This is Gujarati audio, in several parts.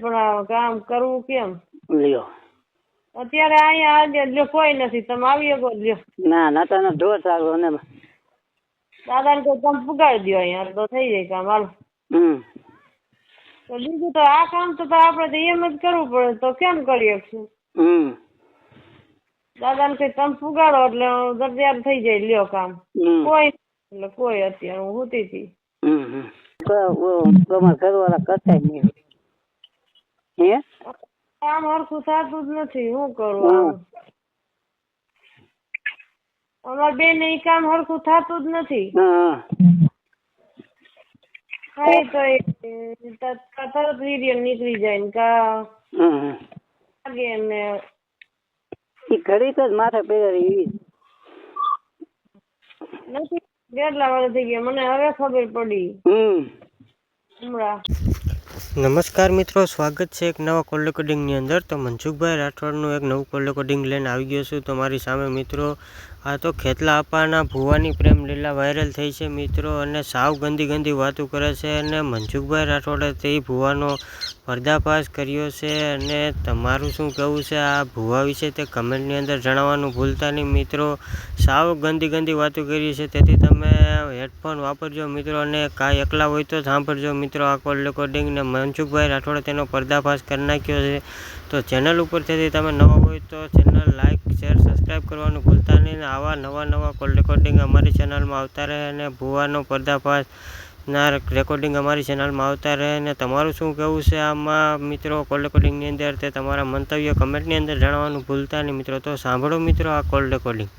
પણ કામ કરવું કેમ લ્યો અત્યારે અહીંયા આજે લ્યો કોઈ નથી તમે આવી શકો લ્યો ના તને ઢોર સારું ને દાદાને તો તમે પુગાડી દો અહીંયા તો થઈ જાય કામ હાલો તો બીજું તો આ કામ તો આપણે તો એમ જ કરવું પડે તો કેમ કરી શકશું દાદાને કઈ તમે પુગાડો એટલે તૈયાર થઈ જાય લ્યો કામ કોઈ એટલે કોઈ અત્યારે હું હુતી હતી તમારા ઘરવાળા કરતા જ નહીં હે કામ હરખું થતું જ નથી શું કરવું અમાર બેન એ કામ હરખું થતું જ નથી ખાય તો તરત વીર્ય નીકળી જાય ને કા લાગે ને ઘડીક જ માથે પહેરી નથી કેટલા વાર થઈ ગયા મને હવે ખબર પડી હમણાં નમસ્કાર મિત્રો, સ્વાગત છે એક નવા કોલ રેકોર્ડિંગની અંદર। તો મનસુખભાઈ રાઠોડનું એક નવું કોલ રેકોર્ડિંગ લઈને આવી ગયો છું તમારી સામે મિત્રો। આ તો ખેતલા અપાના ભુવાની પ્રેમ લીલા વાયરલ થઈ છે મિત્રો, અને સાવ ગંદી વાતો કરે છે। અને મનસુખભાઈ રાઠોડે તે ભુવાનો પર્દાફાશ કર્યો છે, અને તમારું શું કહેવું છે આ ભુવા વિશે તે કમેન્ટની અંદર જણાવવાનું ભૂલતા નહીં મિત્રો। સાવ ગંદી વાતો કરી છે, તેથી તમે હેડફોન વાપરજો મિત્રો, અને કાંઈ એકલા હોય તો સાંભળજો મિત્રો આ કોલ રેકોર્ડિંગને। મનસુખભાઈ રાઠોડે તેનો પર્દાફાશ કરી નાખ્યો છે। તો ચેનલ ઉપરથી તમે નવા હોય તો ચેનલ લાઇક શેર સબસ્ક્રાઈબ કરવાનું ભૂલતા નહીં। આવા નવા કોલ રેકોર્ડિંગ અમારી ચેનલમાં આવતા રહે, અને ભુવાનો પર્દાફાશના રેકોર્ડિંગ અમારી ચેનલમાં આવતા રહે। અને તમારું શું કહેવું છે આમાં મિત્રો કોલ રેકોર્ડિંગની અંદર તે તમારા મંતવ્ય કમેન્ટની અંદર જણાવવાનું ભૂલતા નહીં મિત્રો। તો સાંભળો મિત્રો આ કોલ રેકોર્ડિંગ।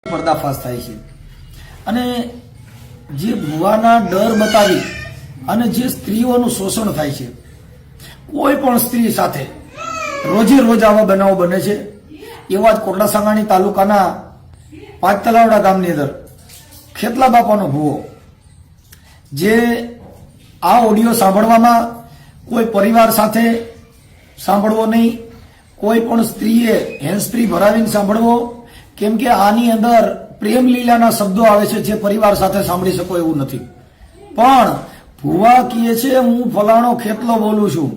પર્દાફાશ થાય છે, અને જે ભુવાના ડર બતાવી અને જે સ્ત્રીઓનું શોષણ થાય છે, કોઈ પણ સ્ત્રી સાથે રોજે રોજ આવા બનાવો બને છે। એવા જ કોટડા સાંગાણી તાલુકાના પાંચ તલાવડા ગામની અંદર ખેતલા બાપાનો ભુવો, જે આ ઓડિયો સાંભળવામાં કોઈ પરિવાર સાથે સાંભળવો નહીં, કોઈ પણ સ્ત્રીએ હેન્ડ ફ્રી ભરાવીને સાંભળવો, કેમ કે આની અંદર પ્રેમ લીલાના શબ્દો આવે છે જે પરિવાર સાથે સાંભળી શકો એવું નથી। પણ ભુવા કહે છે હું ફલાણો ખેતલો બોલું છું,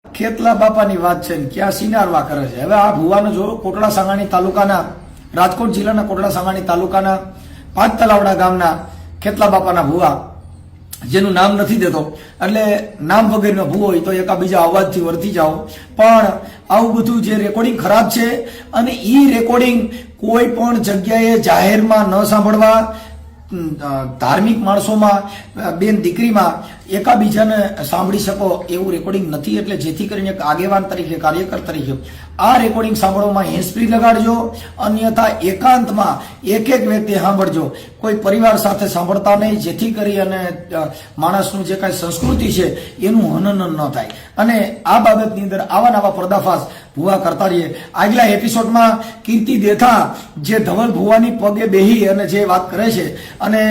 ખેતલા બાપાની વાત છે, ક્યાં સિનારવા કરે છે। હવે આ ભુવાનો જો કોટડા સાંગાણી તાલુકાના, રાજકોટ જિલ્લાના કોટડા સાંગાણી તાલુકાના પાંચ તલાવડા ગામના ખેતલા બાપાના ભુવા, જેનું નામ નથી દેતો એટલે નામ વગેરેનો ભૂવો હોય તો એકાબીજા અવાજથી વર્તી જાઓ, પણ આવું બધું જે રેકોર્ડિંગ ખરાબ છે, અને એ રેકોર્ડિંગ કોઈ પણ જગ્યાએ જાહેરમાં ન સાંભળવા, ધાર્મિક માણસોમાં બેન દીકરીમાં એકાબીજાને સાંભળી શકો એવું રેકોર્ડિંગ નથી। એટલે જેથી કરીને એક આગેવાન તરીકે, કાર્યકર તરીકે આ રેકોર્ડિંગ સાંભળવામાં હેન્ડ ફ્રી લગાડજો, અન્યથા એકાંતમાં એક વ્યક્તિ સાંભળજો, કોઈ પરિવાર સાથે સાંભળતા નહીં, જેથી કરી અને માણસનું જે કાંઈ સંસ્કૃતિ છે એનું હનન ન થાય। અને આ બાબતની અંદર આવા નવા પર્દાફાશ ભુવા કરતા રહીએ। આગલા એપિસોડમાં કીર્તિ દેથા જે ધવલ ભુવાની પગે બેહી અને જે વાત કરે છે, અને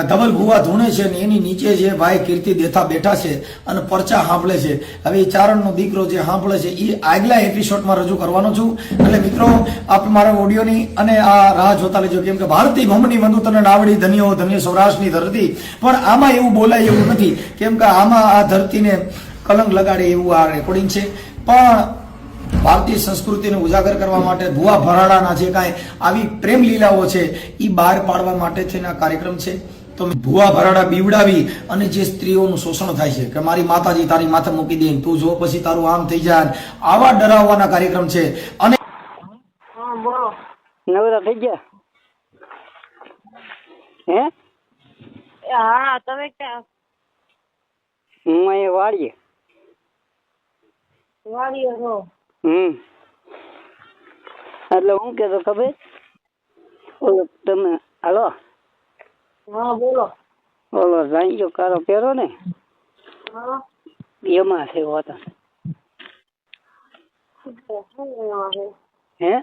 ધવલ ભુવા ધૂણે છે, અને એની નીચે જે ભાઈ કીર્તિ દેથા બેઠા છે અને પરચા સાંભળે છે, હવે એ ચારણનો દીકરો જે સાંભળે છે એ આગલા એપિસોડમાં રજૂ કરવાનો છું। એટલે મિત્રો આપ મારા ઓડિયોની અને આ રાહ જોતા લેજો, કેમ કે ભારતી ભમની બંધુ તને નાવડી ધન્યો ધન્ય સૌરાષ્ટ્રની ધરતી, પણ આમાં એવું બોલાય એવું નથી, કેમ કે આમાં આ ધરતીને કલંક લગાડે એવું આ રેકોર્ડિંગ છે। પણ ભારતીય સંસ્કૃતિને ઉજાગર કરવા માટે ભુવા ભરાડાના જે કાંઈ આવી પ્રેમ લીલાઓ છે એ બહાર પાડવા માટે થઈને કાર્યક્રમ છે। તો ભુવા ભરાડા બીવડાવી અને જે સ્ત્રીઓનું શોષણ થાય છે કે મારી માતાજી તારી માથે મૂકી દે, તું જો પછી તારું આમ થઈ જાય, આવા ડરાવવાના કાર્યક્રમ છે। અને બોલો નવરા થઈ ગયા હે? હા તમે ક્યાં? હું અહીંયા વાળીએ છો? એટલે હું કેતો ખબર, ઓલો તમે હાલો હા બોલો। ઓલો રાંજો કારો પહેરો ને હા એમાં છે હોતા હે?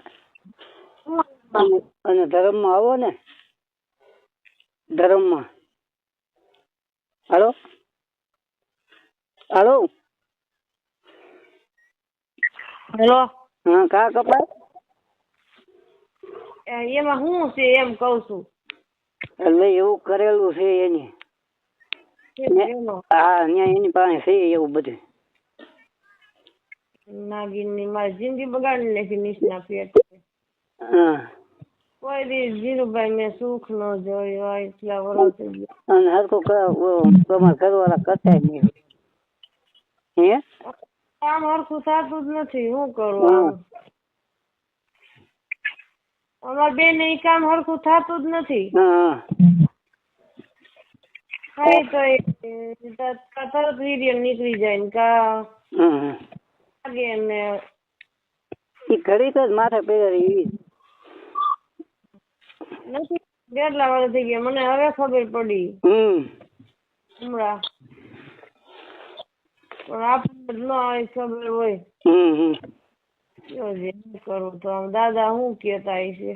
અને ધર્મમાં આવો ને, ધર્મમાં હાલો હેલો હા કા કપાય એમાં શું છે એમ કઉ છું। એટલે એવું કરેલું છે એની એનો હા ત્યાં એની પાસે છે એવું બધું. નાગીનની મારી જિંદગી બગાડી નાખી નિષ્ઠા પેટ. હા કોઈ દી જીરુભાઈ મેં સુખ ન જોયું હોય એટલા વર્ષ થઈ ગયા. અને હરખું તમારા ઘરવાળા કરતા જ નહીં. હે કામ હરખું થતું જ નથી. શું કરું હા. આમ? અમાર બેન એ કામ હરખું થતું જ નથી. હા થાય તો તરત વીર્ય નીકળી જાય ને કા હા લાગે ને એ ઘડીક જ માથે પહેરી નથી. કેટલા વર્ષ થઈ ગયા મને હવે ખબર પડી હમણાં. પણ આપણને ન આવે ખબર હોય. શું કરું તો આમ દાદા શું કેતા છે?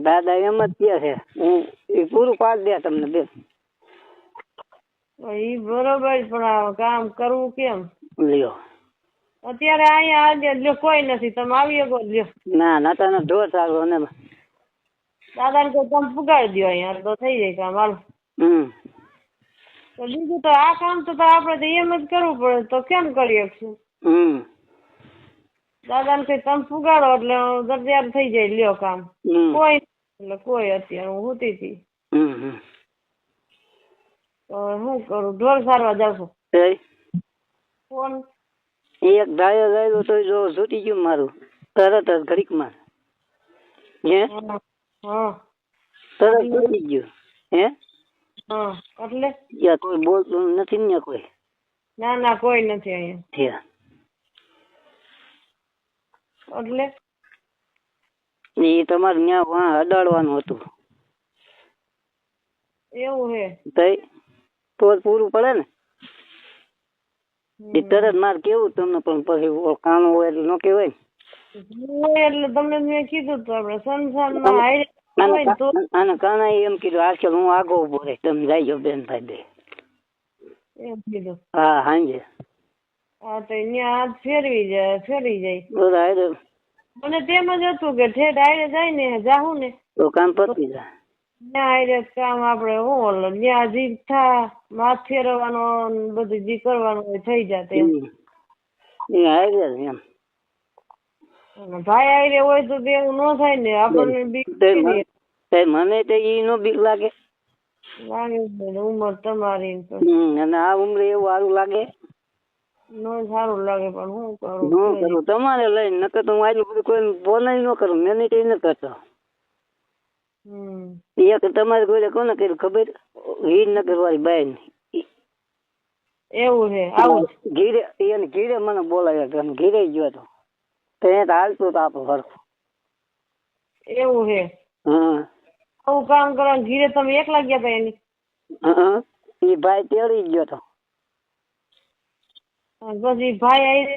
દાદા એમ જ કે છે એ પૂરું પાડી દે તમને બેન. ઈ બરોબર પણ આ કામ કરવું કેમ? લ્યો અત્યારે અહીંયા આજે લ્યો કોઈ નથી. તમે આવી શકો લ્યો. ના તને ઢોર સારું અને દાદા ને કોઈ તમે પુગાડી દો અહીંયા તો થઈ જાય કામ. હાલ તો બીજું તો આ કામ તો આપડે તો એમ જ કરવું પડે તો કેમ કરી શકશું? દાદા ને કઈ તમે પુગાડો એટલે તૈયાર થઈ જાય લ્યો કામ. કોઈ એટલે કોઈ અત્યારે હું હોતી હતી તો શું કરું? ઢોર સારવા જાવ છું. ફોન એક ડાયો લાવ્યો તો જો છૂટી ગયું મારું તરત જ ઘડીક માં. હે હા તરત છૂટી ગયું. હે હા એટલે યા કોઈ બોલતું નથી ને કોઈ? ના કોઈ નથી અહીંયા. એટલે એ તમારે ત્યાં વાં અડાડવાનું હતું. એવું હે તો પૂરું પડે ને. એ તરત મારે કેવું તમને પણ પછી કામ હોય એટલે ન કેવાય એટલે તમને મેં કીધું તો આપડે સંસારમાં આને કાના એમ કીધું આજકાલ હું આગો ઉભો રહે તમે જાયજો બેન ભાઈ બે. એમ કીધું? હા હાંજે. હા તો અહીંયા હાથ ફેરવી જાય. બધા મને તેમ જ હતું કે ઠેઠ આયરે જાય ને જાહું ને તો કામ પતી જાય. ત્યાં આયરે કામ આપડે હું ઓલો ત્યાં જી થા માથ ફેરવવાનો બધું જી કરવાનું હોય થઈ જાત એમ. એ આયરે એમ ભાઈ આયરે હોય તો એવું ન થાય ને આપણને બીક મને તો ઈ નો બીક લાગે. ઉંમર તમારી અને આ ઉંમરે એવું સારું લાગે ન સારું લાગે પણ શું કરું? તમારે લઈને નકર તો હું આટલું બધું કોઈ ફોન ન કરું. મેં નહીં ન કરતો. એક તમારે કોઈ કોને કર્યું ખબર? હીરનગર વાળી બાઈ એવું છે. આવું ઘીરે એને ઘીરે મને બોલાવ્યો હતો ઘીરે ગયો હતો તો એ હાલતું તો આપણું હરખું. એવું છે. આવું કામ કરવા ઘીરે તમે એકલા ગયા હતા એની? એ ભાઈ તેડી ગયો હતો. પછી ભાઈ આયરે?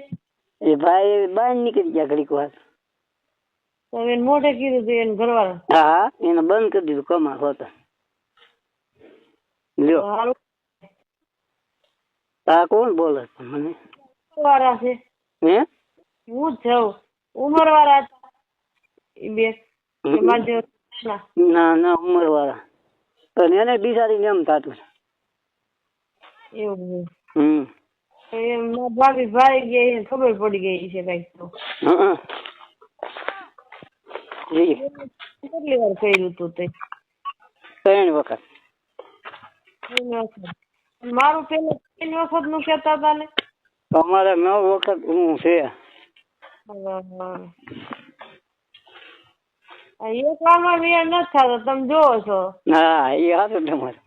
એ ભાઈ બહાર નીકળી ગયા ઘડીક વાર. તો એને મોઢે કીધું હતું એને ઘરવાળા? હા એને બંધ કરી દીધું કમાર હોતા. લ્યો આ કોણ બોલે મને? વાળા છે. હે હું જ છું. ઉમર વાળા હતા એ બે? ના ઉમર વાળા. પણ એને બિચારીને એમ થતું છે. એવું? ભાભી ભાઈ ગયા ખબર પડી ગઈ છે કઈક તો. કેટલી વાર કર્યું તું તે? 3 વખત. મારું પેલા 3 વખત નું કેતા હતા ને? અમારે 9 વખત હું છે. એકલામાં વેર નથી થતો તમે જોવો છો. હા એ હતું તમારે.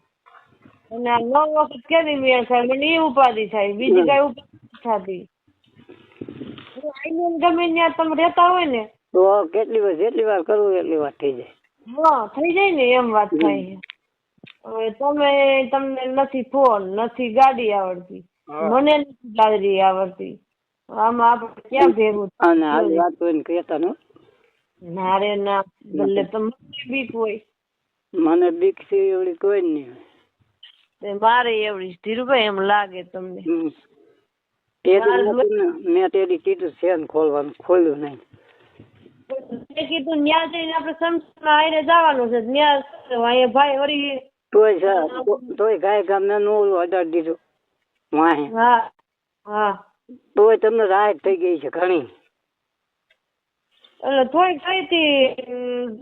અને 9 વખત કેદી મેળ થાય મને એ ઉપાધિ થાય. બીજી કઈ ઉપાધિ થતી ગમે ત્યાં તમે રહેતા હોય ને તો જેટલી વાર કરવું એટલી વાર થઈ જાય. હા થઈ જાય ને એમ વાત થાય. હવે તમને નથી ફોન નથી ગાડી આવડતી મને નથી ગાડી આવડતી આમાં આપડે ક્યાં ભેગું? અને આ વાત કોઈને કહેતા ન. ના રે ના ભલે તમને બીક હોય. મને બીક છે એવડી કોઈ નહીં. મારે એવડી ધીરુભાઈ એમ લાગે તમને? મેં તેડી કીધું છે ખોલવાનું ખોલ્યું નહીં. કીધું ન્યા જઈને આપડે સંસ્થામાં આવીને જવાનું છે. અહીંયા ભાઈ વળી તોય ગાય ગામને નો ઓલું અડાડી દીધું વાહે. હા હા તોય તમને રાહત થઈ ગઈ છે ઘણી. એટલે થોડીક થઈ હતી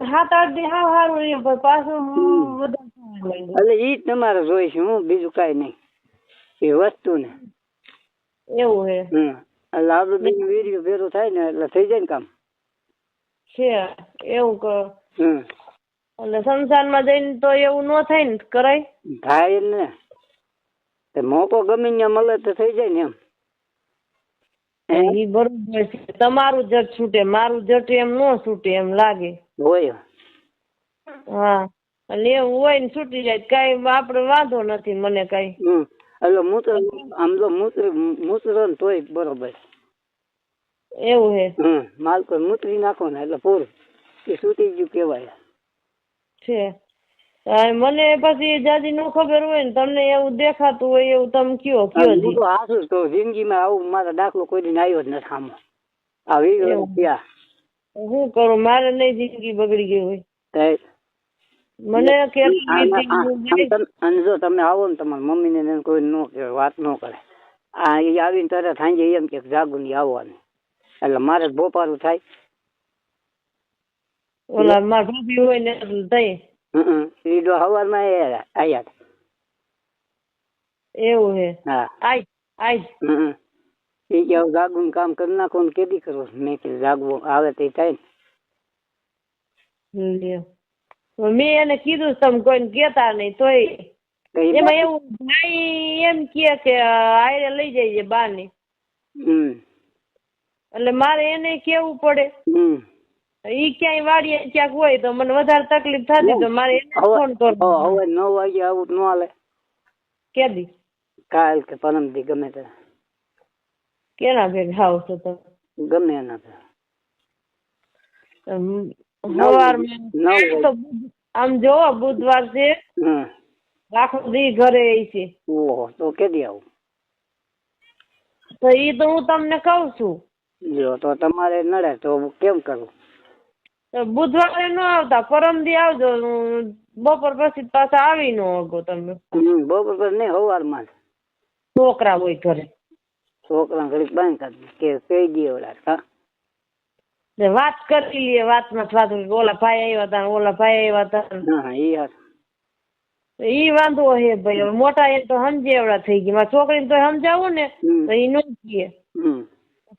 7-8 દી હાવ સારું રહ્યું પણ પાછું વધારે એટલે ઈ જ તમારે જોઈશે, હું બીજું કઈ નહીં એ વસ્તુ ને. એવું હે એટલે આપણું બીજું વીર્ય ભેરું થાય ને એટલે થઈ જાય ને કામ છે એવું કરો. એટલે સંસારમાં જઈને તો એવું ન થાય ને કરાય થાય ને મોકો ગમે ત્યાં મળે તો થઈ જાય ને એમ. ઈ બરોબર છે. તમારું જટ છૂટે મારું જટ એમ ન છૂટે એમ લાગે. હોય હા એટલે એવું હોય ને છૂટી જાય કઈ આપડે વાંધો નથી મને કઈ. એટલે મૂત્ર આમ તો મૂત્ર ને તોય બરોબર એવું હે માલ કોઈ મૂતરી નાખો ને એટલે પૂરું એ છૂટી ગયું કેવાય છે. મને પછી જાજી નો ખબર હોય ને તમને એવું દેખાતું હોય એવું તમે કયો હું તો હાસું તો જિંદગીમાં આવું મારો દાખલો કોઈ દિન આવ્યો જ નથી સામો. આવી શું કરું મારે નહીં જિંદગી બગડી ગઈ હોય મને. અને જો તમે આવો ને તમારા મમ્મી ને કોઈ નો કહેવાય વાત ન કરે. આ એ આવીને તરત સાંજે એમ કે જાગું ની આવવાની એટલે મારે બોપારું થાય. ઓલા મારા ભાભી હોય ને થઈ સીધો હવારમાં આયા. એવું હે હા આજ એ કે જાગવું કામ કરી નાખો ને કેદી કરો. મેં કીધું જાગવું આવે તે થાય ને. મેં એને કીધું તમે કોઈને કેતા નહીં તોય એમાં એવું ભાઈ એમ કે આયરે લઈ જઈએ બાને એટલે મારે એને કેવું પડે. ઈ ક્યાંય વાડીએ ક્યાંક હોય તો મને વધારે તકલીફ થતી તો મારે એને ફોન કરવો. હવે 9 વાગે આવું ન હાલે. કેદી કાલ કે પરમ દી ગમે તે કેના ભેગા આવો છો તમે ગમે એના સવારમાં આમ જોવો બુધવાર છે આખો દી ઘરે છે. ઓહો તો કેદી આવું તો ઈ તો હું તમને કઉ છું. જો તો તમારે નડે તો કેમ કરવું. બુધવારે ન આવતા પરમ દી આવજો બપોર પછી પાછા આવી નો આગો તમે. બપોર પછી નહીં સવારમાં છોકરા હોય ઘરે છોકરા ઘડીક બાંધ કે કહી દઈએ ઓલા વાત કરી લઈએ વાતમાં વાત ઓલા ભાઈ આવ્યા હતા ઈ વાંધો હે ભાઈ. મોટા એ તો સમજેવડા થઈ ગયા મારી છોકરીને તો સમજાવું ને તો ઈ નો કહે.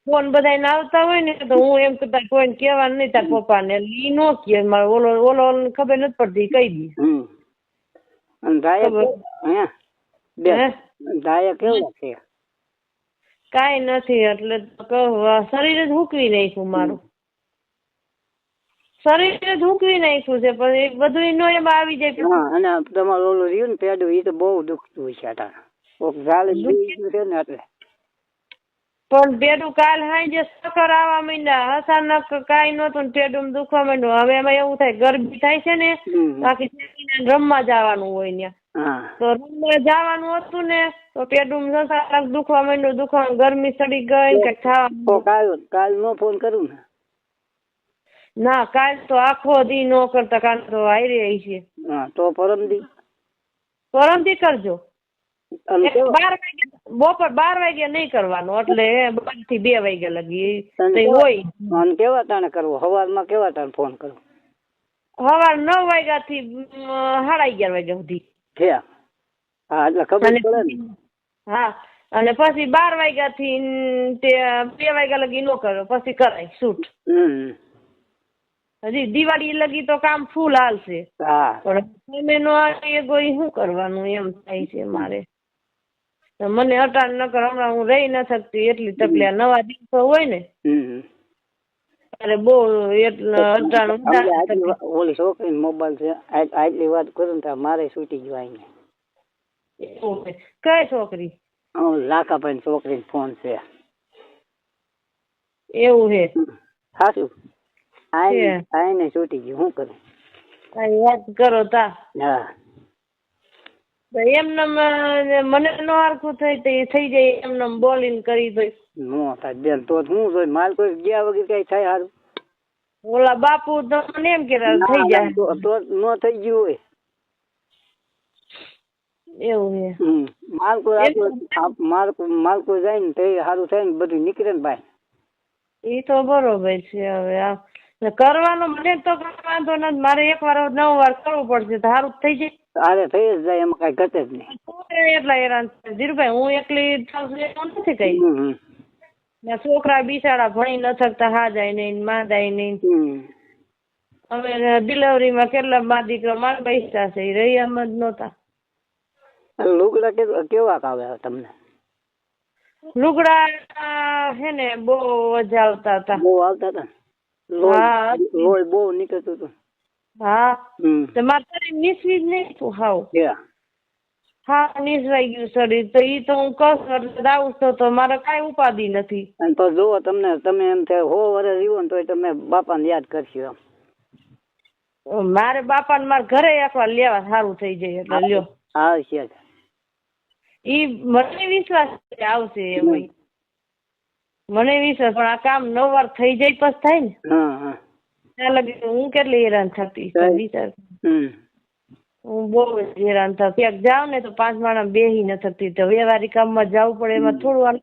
ફોન બધા આવતા હોય ને તો હું એમ કરતા કોઈને કેવાનું નહીં તાર પપ્પા ને ઈ નો કહે. મારે ઓલો ખબર નથી પડતી કહી દી. કઈ નથી એટલે શરીર જ હૂકવી નાખ્યું મારું. શરીર જ હૂકવી નાખ્યું છે પણ બધું નો એમ આવી જાય. અને તમારું ઓલું રહ્યું ને પેડું એ તો બહુ દુખતું છે ને એટલે પણ પેડું કાલ સાંજે ચક્કર આવવા માંડ્યા અચાનક કઈ નતું ને પેડું દુખવા માંડ્યું. હવે એમાં એવું થાય ગરમી થાય છે ને બાકી રમવા જવાનું હોય ત્યાં તો રમવા જવાનું હતું ને તો પેડું અચાનક દુખવા માંડ્યું. ગરમી ચડી ગઈ કે ખાવાનું કાલ નો ફોન કરું ને ના કાલ તો આખો દી નો કરતા કાલ તો હારી છે. તો પરમદી કરજો. બપોર 12 વાગે નહીં કરવાનું એટલે 12 થી 2 વાગ્યા લગી હોય. કેવા ટાણે કરવો સવારમાં કેવા ટાણે ફોન કરવો સવાર 9 વાગ્યા થી 11:30 વાગ્યા સુધી. હા એટલે ખબર પડે ને. હા અને પછી 12 વાગ્યા થી 2 વાગ્યા લગી નો કરો પછી કરાય શૂટ. હજી દિવાળી લગી તો કામ ફૂલ હાલશે પણ તમે નો આવે કોઈ શું કરવાનું એમ થાય છે મારે. મને અટાણ ન કર હમણાં હું રહી ન શકતી એટલી તકલીફ. નવા દિવસો હોય ને ત્યારે બહુ અટાણ ઓલી છોકરી મોબાઈલ છે આટલી વાત કરું ને મારે છૂટી ગયું આઈને. કઈ છોકરી? લાખાભાઈ છોકરી ફોન છે. એવું છે સાચું આઈને છૂટી ગયું શું કરું. વાત કરો તા. હા એમને મને નો હરખું થઈ જાય એમને બોલીને કરી દો નો થાય બેન તો હું જોઈ માલ કોઈ ગયા વગર કઈ થાય સારું. ઓલા બાપુ તમને એમ કે થઈ જાય તો નો થઈ ગયું હોય એવું છે. માલકો જાય ને તો સારું થાય ને બધું નીકળે ને ભાઈ. એ તો બરોબર છે. હવે આ કરવાનો મને તો વાંધો નથી, મારે 1 વાર 9 વાર કરવું પડશે તો સારું થઈ જાય. અરે થઈ જ જાય, એમાં કઈ ઘટે જ નહીં. એટલા હેરાન થાય ધીરુભાઈ, હું એકલી નથી કઈ. છોકરા બિચારા ભણી ન શકતા, હા જાય નહીં માં જાય નહીં. અમે ડિલિવરીમાં કેટલા મા દીકરા મારા પૈસા છે એ રહી એમ જ નહોતા. લુગડા કેવા આવે તમને? લુગડા હે ને બહુ જ આવતા હતા. બહુ આવતા હતા. લોહી બહુ નીકળતું હતું. હા તો મારે શરીર નીસવી જ નહીં તું હાવ. હા નીસવાઈ ગયું શરીર તો ઈ તો હું કસ આવું તો મારે કઈ ઉપાધિ નથી. તો જુઓ તમે એમ થાય 100 વર્ષ જીવો ને તો તમે બાપાને યાદ કરશો એમ. મારે બાપાને મારા ઘરે એકવાર લેવા સારું થઈ જાય એટલે લ્યો. હા છે ઈ મને વિશ્વાસ આવશે એમ. મને વિશ્વાસ, પણ આ કામ 9 વાર થઈ જાય પછી થાય ને. ત્યાં લગી હું કેટલી હેરાન થતી વિચાર. હું બહુ હેરાન થતી. ક્યાંક જાવ ને તો 5 માણસ બેહી ન થતી, તો વ્યવહારિક કામમાં જવું પડે એમાં થોડું.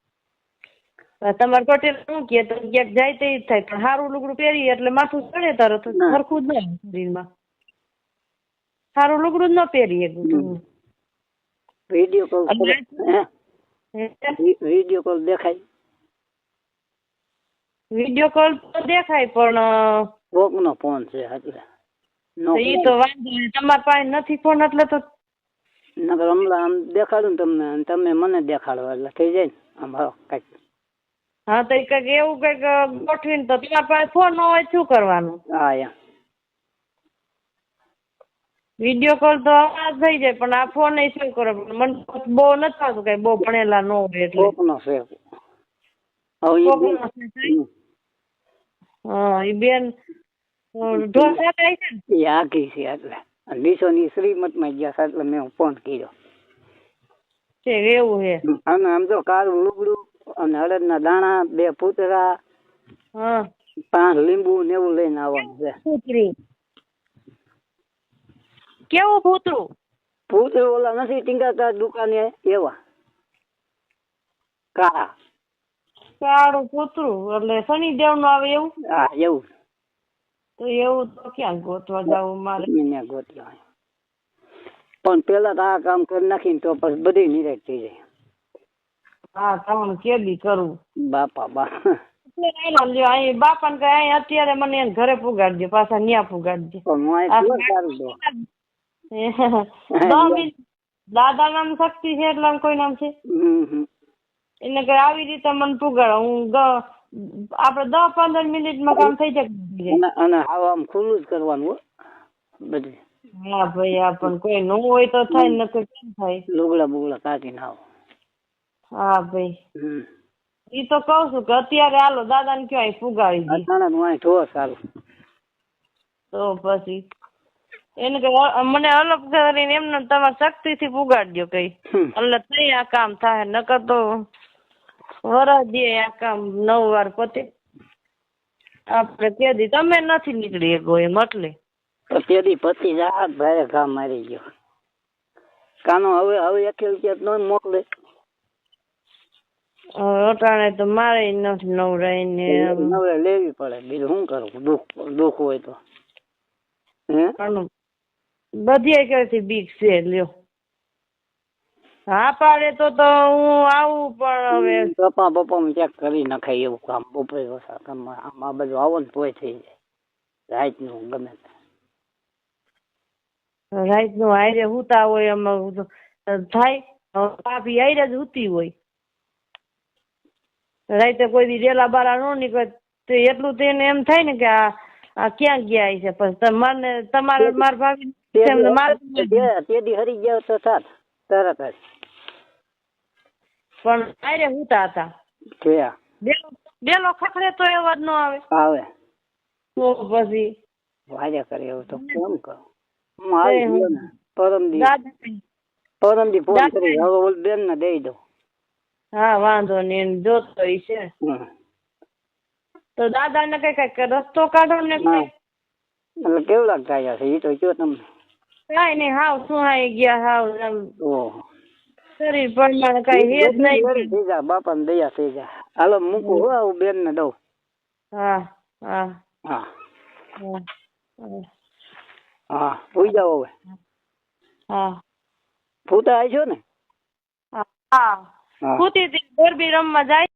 તમારે પટેલ શું કે તો ક્યાંક જાય તો જ થાય, પણ સારું લુગડું પહેરી એટલે માથું ચડે તરત સરખું જ ન શરીરમાં. સારું લુગડું જ ન પહેરી એકું. વિડીયો કોલ દેખાય? વિડીયો કોલ તો દેખાય પણ કોકનો ફોન છે એટલે એ તો વાંધો નહીં. તમારા પાસે નથી ફોન એટલે તો હમણાં આમ દેખાડું ને તમને, તમે મને દેખાડો એટલે થઈ જાય ને આમ કઈક. હા તો કઈક એવું કઈક ગોઠવીને તો તમારા પાસે ફોન ન હોય શું કરવાનું? હા એમ વિડીયો કોલ તો અવાજ થઈ જાય પણ આ ફોન શું કરો? મને બહુ નથી થતું કઈ, બહુ ભણેલા ન હોય એટલે. કોકનો છે. હા એ બેન ઢોસા થાય છે ને એ આખી છે એટલે દીસોની શ્રીમતમાં ગયા એટલે મેં ફોન કર્યો. એવું છે. અને આમ તો કાળું લુગડું અને અડદના દાણા, 2 પૂતરા, 5 લીંબુ ને એવું લઈને આવવાનું છે. કેવું પૂતરું? પૂતરું ઓલા નથી ટીંગાતા દુકાને એવા કાળા. કાળું પૂતરું એટલે શનિદેવ નું આવે એવું? હા એવું. તો એવું તો ક્યાં ગોતવા જવું મારે? ગોતવા પણ પેલા તો આ કામ કરી નાખીને તો પછી બધી નિરાશ થઈ જાય. હા તમને કેદી કરવું બાપા બાપા ને કઈ અત્યારે મને એને ઘરે પુગાડજો, પાછા ન્યા પુગાડજો. દાદા નામ શક્તિ છે એટલે કોઈ નામ છે એને કઈ આવી રીતે મને પુગાડો. હું આપડે 10-15 મિનિટમાં કામ થઈ જાય. અને આમ ખુલ્લું જ કરવાનું બધું. હા ભાઈ આ પણ કોઈ ન હોય તો થાય ને કેમ થાય? લુગડા બુગડા કાઢીને આવો. હા ભાઈ ઈ તો કઉ છું કે અત્યારે હાલો દાદા ને કયો પુગાડી દે. સારું તો પછી એને કે મને અલગ કરીને એમને તમારે શક્તિ થી પુગાડજો કઈ એટલે થઈ આ કામ થાય. નકર તો વરસ દે આ કામ 9 વાર પતે. આપડે કેદી તમે નથી નીકળી શકો એમ એટલે તેદી પતિ જા ભાઈ કામ મારી ગયો. કાનો હવે અકેલ ક્યાંક ન મોકલે. અટાણે તો મારે નથી નવરાય ને લેવી પડે. બીજું શું કરું? દુઃખ હોય તો બધી ક્યાંથી બીક છે લ્યો. હા પાડે તો હું આવું પણ હવે પપ્પા ચેક કરી નખાય એવું કામ. બપોરે આ બધું આવો ને તોય થઈ જાય. રાત નું ગમે રાત નું હારે હુતા હોય એમાં થાય. ભાભી હારે જ હુતી હોય. રાતે કોઈ દી રેલા બારા નો નીકળે તો એટલું તો એને એમ થાય ને કે આ ક્યાં ગયા છે. પછી તમારે માર ભાભી તેદી હરી ગયા તો સાત તરત જ પણ હારે હુતા હતા. બેલો ખખડે તો એ વાત નો આવે. તો પછી વાજા કરે એવું તો કેમ કરું? હું આવી ગયો ને પરમદી ફોન કરી હવે બેન ને દઈ દો. હા વાંધો નહીં જોતો છે તો દાદા ને કઈ રસ્તો કાઢો ને કઈ. એટલે કેવું લાગતા છે એ તો કયો તમને? કાંઈ નહીં, હાવ સુહાઈ ગયા, હાવ આમ ઓહો શરીર પ્રમાણે કઈ હેત નહીં. થઈ જા બાપા ને દયા થઈ જા. હાલો મૂકું હો, હું બેન ને દઉં. હા હા હા હા હા હા સુઈ જાઓ હવે. હા ફૂટા આવી છો ને? હા. હા કૂતી ગરબી રમવા જાય.